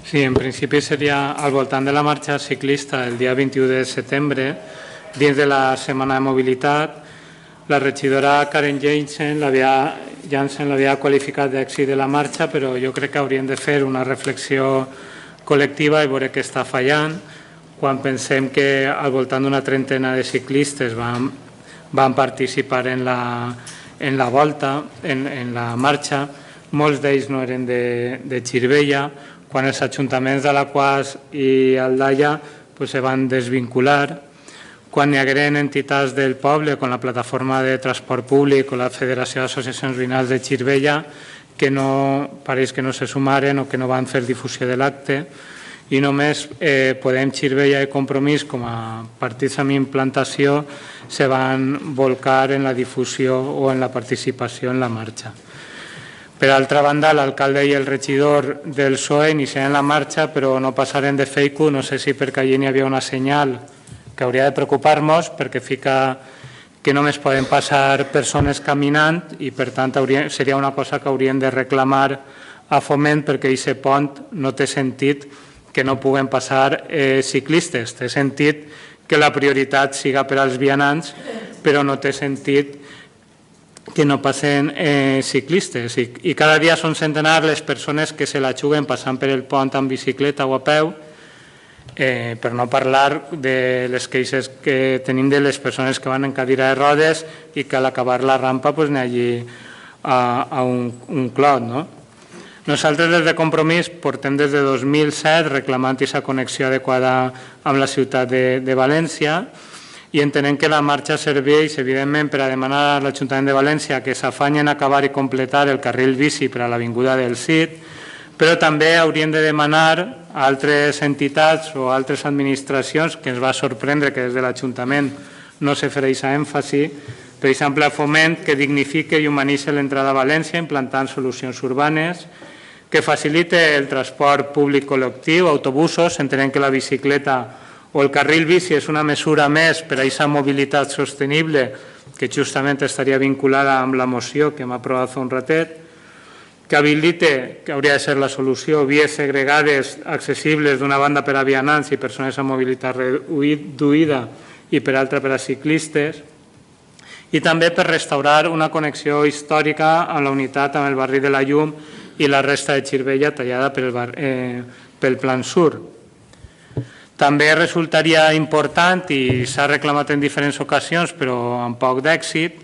Sí, en principi seria al voltant de la marxa ciclista el dia 21 de setembre, dins de la Setmana de Mobilitat. La regidora Karen Jansen l'havia qualificat d'èxit de la marxa, però jo crec que hauríem de fer una reflexió col·lectiva i veure què està fallant. Quan pensem que al voltant d'una trentena de ciclistes van participar en la volta, en la marxa, molts d'ells no eren de Xirivella, quan els ajuntaments d'Alaquàs i Aldaia se van desvincular, quan hi hagueren entitats del poble, com la Plataforma de Transport Públic o la Federació d'Associacions Veïnals de Xirivella, que pareix que no se sumaren o que no van fer difusió de l'acte, i només Podem Xirivella i Compromís, com a partits amb implantació, se van volcar en la difusió o en la participació en la marxa. Per altra banda, l'alcalde i el regidor del PSOE iniciaren la marxa, però no passaren de fake-ho, no sé si perquè allí n'hi havia una senyal que hauria de preocupar-nos, perquè fica que només poden passar persones caminant i, per tant, seria una cosa que hauríem de reclamar a Foment, perquè aquest pont no té sentit que no puguen passar ciclistes. Té sentit que la prioritat siga per als vianants, però no té sentit que no passen ciclistes. I cada dia són centenars les persones que se la juguen passant per el pont amb bicicleta o a peu, per no parlar de les queixes que tenim de les persones que van en cadira de rodes i que a l'acabar la rampa n'hi hagi a un clot. Nosaltres des de Compromís portem des de 2007 reclamant aquesta connexió adequada amb la ciutat de València i entenem que la marxa serveix, evidentment, per a demanar a l'Ajuntament de València que s'afanyen a acabar i completar el carril bici per a l'avinguda del CID, però també hauríem de demanar a altres entitats o altres administracions, que ens va sorprendre que des de l'Ajuntament no se fareix èmfasi, per exemple, a Foment, que dignifique i humanitzi l'entrada a València implantant solucions urbanes, que facilite el transport públic col·lectiu, autobusos, entenem que la bicicleta o el carril bici és una mesura més per a aquesta mobilitat sostenible que justament estaria vinculada amb la moció que hem aprovat fa un ratet, que habilite, que hauria de ser la solució, vies segregades accessibles d'una banda per a vianants i persones amb mobilitat reduïda i per altra per a ciclistes, i també per restaurar una connexió històrica amb la unitat amb el barri de la Llum i la resta de Xirivella tallada pel Plan Sur. També resultaria important, i s'ha reclamat en diferents ocasions, però amb poc d'èxit,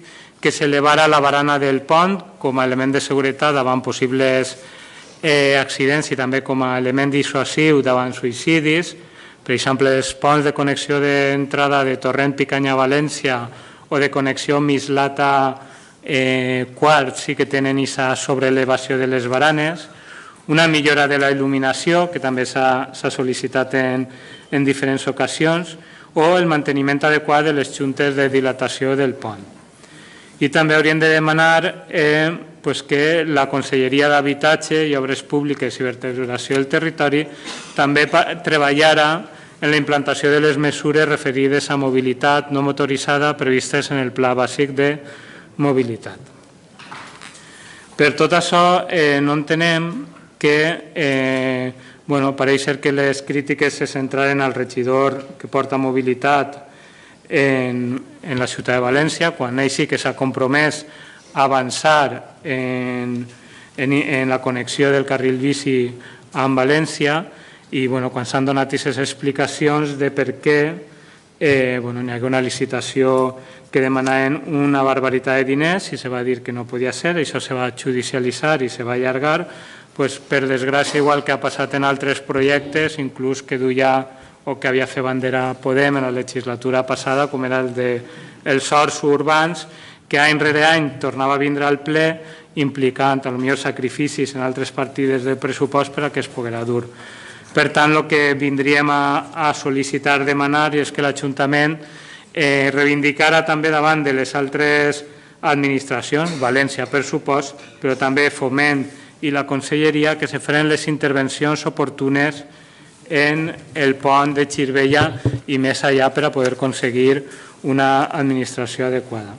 que s'elevara la barana del pont com a element de seguretat davant possibles accidents i també com a element dissuasiu davant suïcidis. Per exemple, els ponts de connexió d'entrada de Torrent Picanya a València o de connexió Mislata Quart sí que tenen aquesta sobreelevació de les baranes, una millora de la il·luminació, que també s'ha sol·licitat en diferents ocasions, o el manteniment adequat de les juntes de dilatació del pont. I també hauríem de demanar que la Conselleria d'Habitatge i Obres Públiques i Vertebració del Territori també treballara en la implantació de les mesures referides a mobilitat no motoritzada previstes en el Pla Bàsic de Mobilitat. Per tot això, no entenem que pareix ser que les crítiques se centraren al regidor que porta mobilitat en la ciutat de València, quan ell sí que s'ha compromès a avançar en la connexió del carril bici amb València i quan s'han donat aquestes explicacions de per què hi ha una licitació que demanaven una barbaritat de diners i se va dir que no podia ser, això se va judicialitzar i se va allargar, per desgràcia, igual que ha passat en altres projectes, inclús que duia o que havia fet bandera Podem en la legislatura passada, com era el dels horts urbans, que any rere any tornava a vindre al ple implicant potser sacrificis en altres partides del pressupost per a que es poguera dur. Per tant, el que vindríem a sol·licitar, demanar, és que l'Ajuntament reivindicara també davant de les altres administracions, València per supost, però també Foment i la Conselleria, que se faran les intervencions oportunes en el pont de Xirivella i més allà per a poder aconseguir una administració adequada.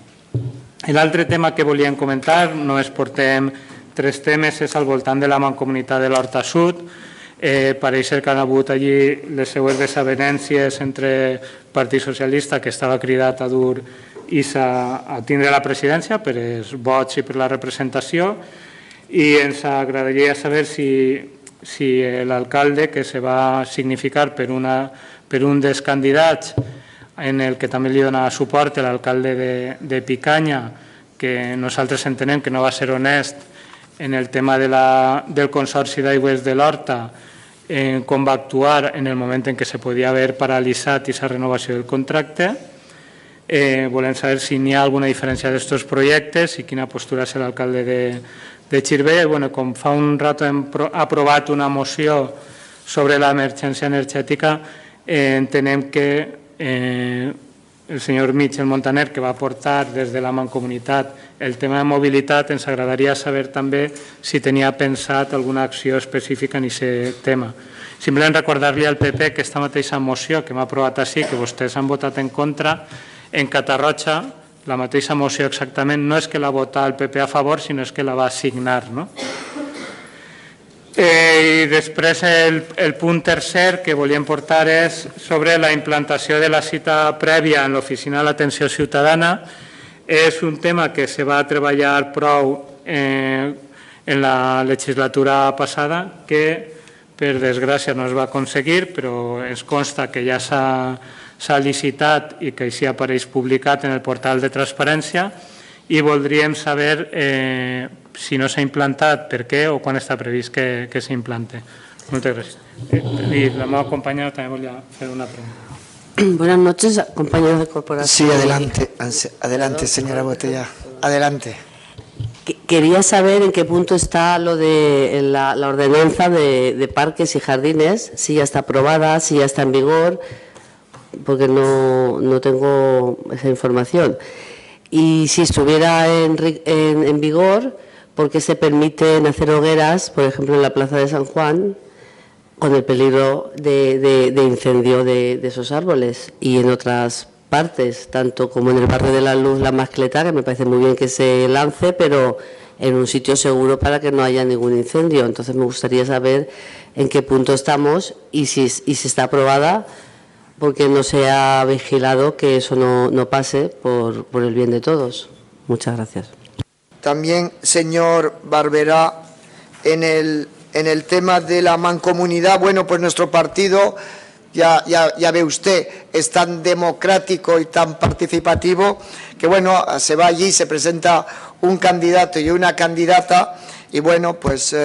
L'altre tema que volíem comentar, només portem 3 temes, és al voltant de la Mancomunitat de l'Horta Sud. Pareix ser que han hagut allí les seues desavenències entre Partit Socialista, que estava cridat a dur a tindre la presidència per els vots i per la representació, i ens agradaria saber si l'alcalde, que se va significar per un dels candidats en el que també li donava suport l'alcalde de Picanya, que nosaltres entenem que no va ser honest en el tema del Consorci d'Aigües de l'Horta, com va actuar en el moment en què se podia haver paralitzat aquesta renovació del contracte. Volem saber si n'hi ha alguna diferència d'aquests projectes i quina postura és l'alcalde de Xirivella. Com fa un rato hem aprovat una moció sobre l'emergència energètica, entenem que el senyor Michel Montaner, que va portar des de la Mancomunitat el tema de mobilitat, ens agradaria saber també si tenia pensat alguna acció específica en aquest tema. Simplement recordar-li al PP que aquesta mateixa moció que hem aprovat així, que vostès han votat en contra, en Catarroja, la mateixa moció exactament, no és que la vota el PP a favor, sinó és que la va signar. I després el punt tercer que volíem portar és sobre la implantació de la cita prèvia en l'oficina de l'atenció ciutadana. És un tema que se va treballar prou en la legislatura passada, que per desgràcia no es va aconseguir, però ens consta que ja s'ha licitat i que així apareix publicat en el portal de transparència, i voldríem saber si no s'ha implantat, per què o quan està previst que s'implante. Moltes gràcies. I la meva companya també volia fer una pregunta. Buenas noches, compañeros de corporación. Sí, adelante, señora Botella. Adelante. Quería saber en qué punto está lo de la ordenanza de parques y jardines, si ya está aprobada, si ya está en vigor, porque no tengo esa información. Y si estuviera en vigor, ¿por qué se permiten hacer hogueras, por ejemplo, en la Plaza de San Juan, con el peligro de incendio de esos árboles? Y en otras partes, tanto como en el barrio de la Luz, la Mascleta, que me parece muy bien que se lance, pero en un sitio seguro para que no haya ningún incendio. Entonces me gustaría saber en qué punto estamos y si está aprobada, porque no se ha vigilado que eso no pase por el bien de todos. Muchas gracias. También, señor Barberá, en el tema de la mancomunidad, bueno, pues nuestro partido, ya ve usted, es tan democrático y tan participativo que, bueno, se va allí, se presenta un candidato y una candidata y, bueno, pues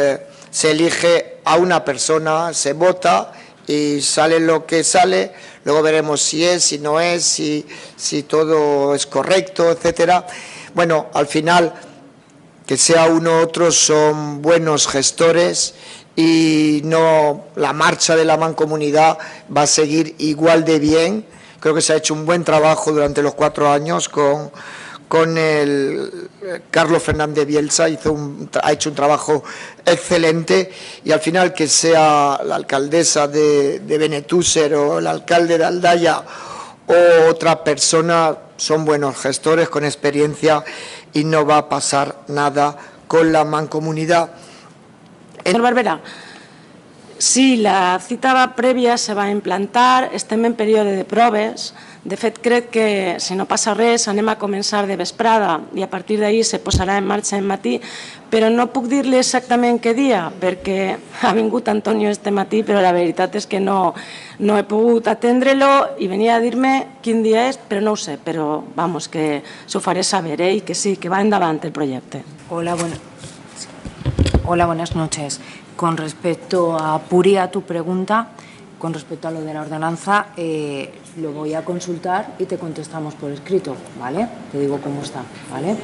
se elige a una persona, se vota y sale lo que sale. Luego veremos si es, si no es, si todo es correcto, etcétera. Bueno, al final, que sea uno u otro, son buenos gestores y no, la marcha de la mancomunidad va a seguir igual de bien. Creo que se ha hecho un buen trabajo durante los 4 años con el Carlos Fernández Bielsa, ha hecho un trabajo excelente, y al final que sea la alcaldesa de Benetúser o el alcalde de Aldaya o otra persona, son buenos gestores con experiencia y no va a pasar nada con la mancomunidad. Señor Barberà, sí, la cita prèvia se va implantar, estem en període de proves. De fet, crec que si no passa res anem a començar de vesprada i a partir d'ahir se posarà en marxa en matí, però no puc dir-li exactament què dia, perquè ha vingut Antonio este matí, però la veritat és que no he pogut atendre-lo i venia a dir-me quin dia és, però no ho sé, però vamos, que s'ho faré saber, i que sí, que va endavant el projecte. Hola, buenas noches. Con respecto a Puria, tu pregunta, con respecto a lo de la ordenanza, lo voy a consultar y te contestamos por escrito, ¿vale? Te digo cómo está, ¿vale?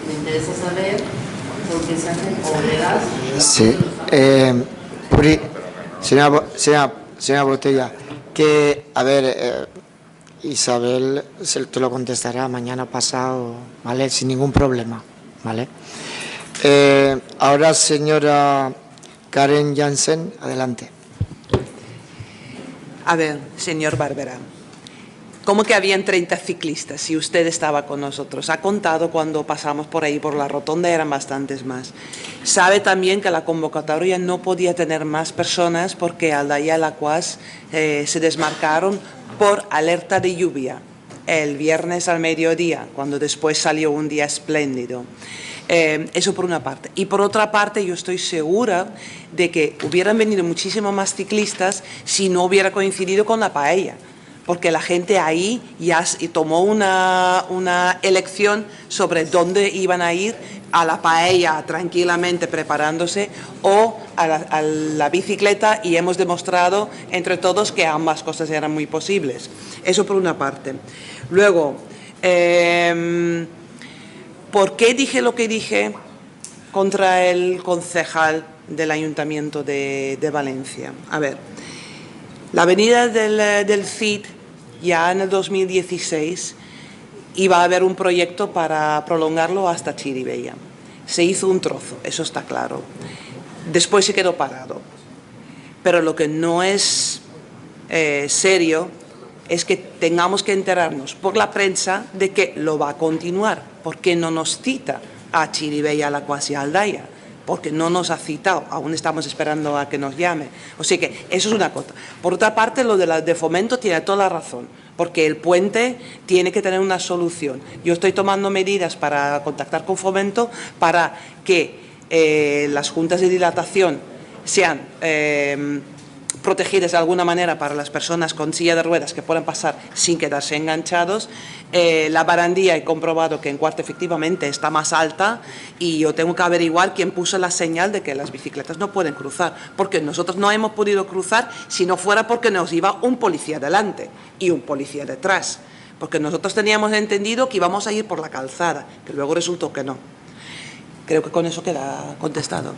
Me interesa saber por qué se hacen hogueras. Sí, Puri, señora Botella, que, a ver, Isabel te lo contestará mañana pasado, ¿vale? Sin ningún problema, ¿vale? Ahora, señora Karen Jansen, adelante. A ver, señor Barberà, ¿Cómo que habían 30 ciclistas si usted estaba con nosotros? Ha contado cuando pasamos por ahí, por la rotonda, eran bastantes más. Sabe también que la convocatoria no podía tener más personas porque Aldaya y Alacuás se desmarcaron por alerta de lluvia el viernes al mediodía, cuando después salió un día espléndido. Eso por una parte. Y por otra parte, yo estoy segura de que hubieran venido muchísimos más ciclistas si no hubiera coincidido con la paella, porque la gente ahí ya tomó una elección sobre dónde iban a ir, a la paella tranquilamente preparándose o a la bicicleta, y hemos demostrado entre todos que ambas cosas eran muy posibles. Eso por una parte. Luego, ¿por qué dije lo que dije contra el concejal del Ayuntamiento de Valencia? A ver, la avenida del Cid, ya en el 2016, iba a haber un proyecto para prolongarlo hasta Chirivella. Se hizo un trozo, eso está claro. Después se quedó parado. Pero lo que no es serio es que tengamos que enterarnos por la prensa de que lo va a continuar. ¿Por qué no nos cita a Chirivella, Alacuás y Aldaya? Porque no nos ha citado, aún estamos esperando a que nos llame. O sea que eso es una cosa. Por otra parte, lo de Fomento tiene toda la razón, porque el puente tiene que tener una solución. Yo estoy tomando medidas para contactar con Fomento para que las juntas de dilatación sean protegidas de alguna manera para las personas con silla de ruedas que puedan pasar sin quedarse enganchados. La barandilla he comprobado que en Cuarta efectivamente está más alta, y yo tengo que averiguar quién puso la señal de que las bicicletas no pueden cruzar, porque nosotros no hemos podido cruzar si no fuera porque nos iba un policía delante y un policía detrás, porque nosotros teníamos entendido que íbamos a ir por la calzada, que luego resultó que no. Creo que con eso queda contestado.